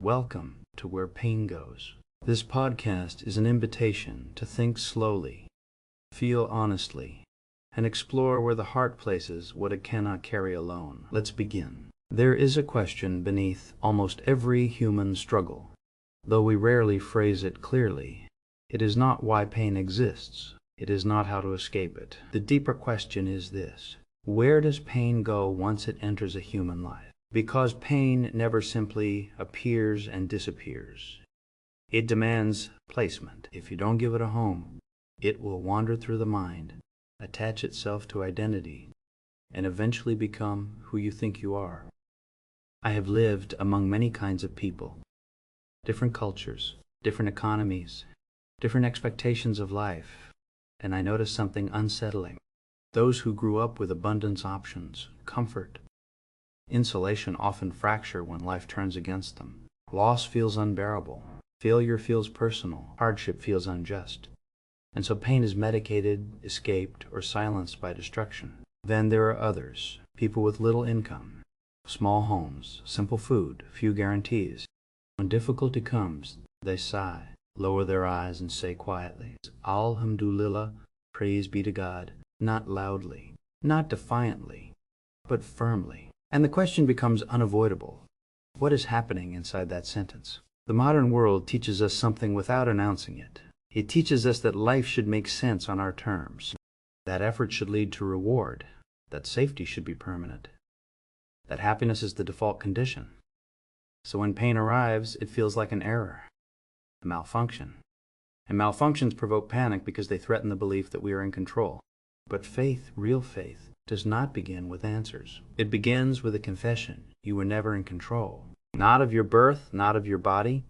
Welcome to Where Pain Goes. This podcast is an invitation to think slowly, feel honestly, and explore where the heart places what it cannot carry alone. Let's begin. There is a question beneath almost every human struggle, though we rarely phrase it clearly. It is not why pain exists. It is not how to escape it. The deeper question is this: where does pain go once it enters a human life? Because pain never simply appears and disappears. It demands placement. If you don't give it a home, it will wander through the mind, attach itself to identity, and eventually become who you think you are. I have lived among many kinds of people, different cultures, different economies, different expectations of life, and I noticed something unsettling. Those who grew up with abundance options, comfort, insulation often fracture when life turns against them. Loss feels unbearable. Failure feels personal. Hardship feels unjust. And so pain is medicated, escaped, or silenced by destruction. Then there are others, people with little income, small homes, simple food, few guarantees. When difficulty comes, they sigh, lower their eyes, and say quietly, Alhamdulillah, praise be to God, not loudly, not defiantly, but firmly. And the question becomes unavoidable. What is happening inside that sentence? The modern world teaches us something without announcing it. It teaches us that life should make sense on our terms, that effort should lead to reward, that safety should be permanent, that happiness is the default condition. So when pain arrives, it feels like an error, a malfunction. And malfunctions provoke panic because they threaten the belief that we are in control. But faith, real faith, does not begin with answers. It begins with a confession. You were never in control. Not of your birth, not of your body,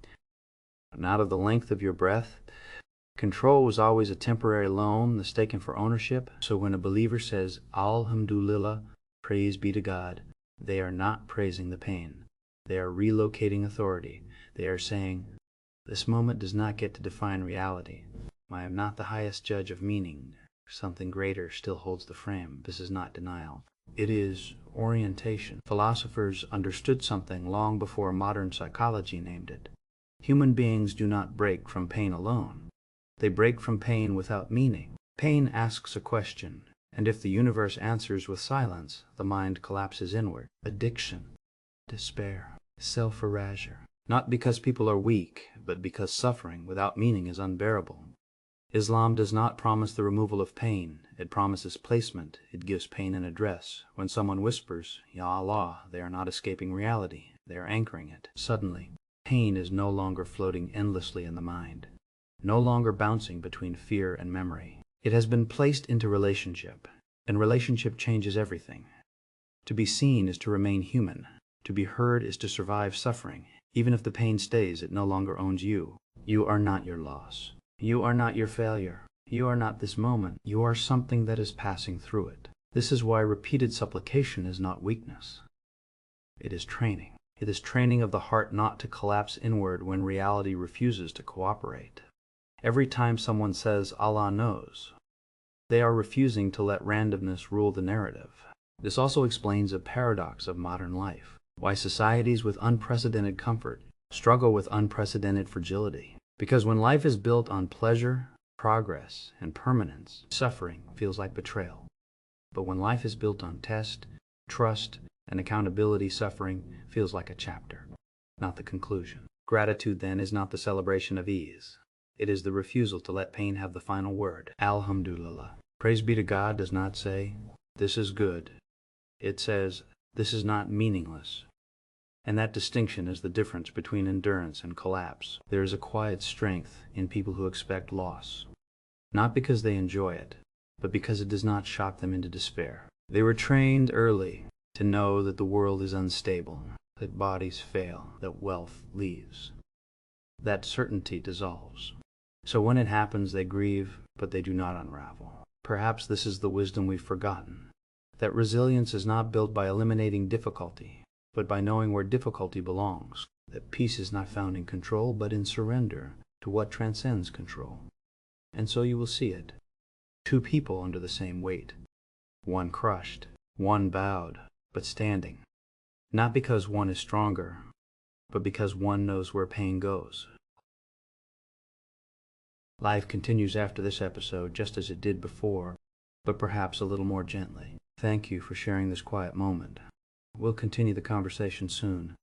not of the length of your breath. Control was always a temporary loan mistaken for ownership. So when a believer says, Alhamdulillah, praise be to God, they are not praising the pain. They are relocating authority. They are saying, this moment does not get to define reality. I am not the highest judge of meaning. Something greater still holds the frame. This is not denial. It is orientation. Philosophers understood something long before modern psychology named it. Human beings do not break from pain alone. They break from pain without meaning. Pain asks a question, and if the universe answers with silence, the mind collapses inward. Addiction, despair, self-erasure. Not because people are weak, but because suffering without meaning is unbearable. Islam does not promise the removal of pain. It promises placement. It gives pain an address. When someone whispers, Ya Allah, they are not escaping reality. They are anchoring it. Suddenly, pain is no longer floating endlessly in the mind, no longer bouncing between fear and memory. It has been placed into relationship, and relationship changes everything. To be seen is to remain human. To be heard is to survive suffering. Even if the pain stays, it no longer owns you. You are not your loss. You are not your failure. You are not this moment. You are something that is passing through it. This is why repeated supplication is not weakness. It is training. It is training of the heart not to collapse inward when reality refuses to cooperate. Every time someone says Allah knows, they are refusing to let randomness rule the narrative. This also explains a paradox of modern life, why societies with unprecedented comfort struggle with unprecedented fragility. Because when life is built on pleasure, progress, and permanence, suffering feels like betrayal. But when life is built on test, trust, and accountability, suffering feels like a chapter, not the conclusion. Gratitude, then, is not the celebration of ease. It is the refusal to let pain have the final word. Alhamdulillah. Praise be to God does not say, this is good. It says, this is not meaningless. And that distinction is the difference between endurance and collapse. There is a quiet strength in people who expect loss, not because they enjoy it, but because it does not shock them into despair. They were trained early to know that the world is unstable, that bodies fail, that wealth leaves. That certainty dissolves. So when it happens, they grieve, but they do not unravel. Perhaps this is the wisdom we've forgotten, that resilience is not built by eliminating difficulty, but by knowing where difficulty belongs, that peace is not found in control, but in surrender to what transcends control. And so you will see it. Two people under the same weight, one crushed, one bowed, but standing, not because one is stronger, but because one knows where pain goes. Life continues after this episode just as it did before, but perhaps a little more gently. Thank you for sharing this quiet moment. We'll continue the conversation soon.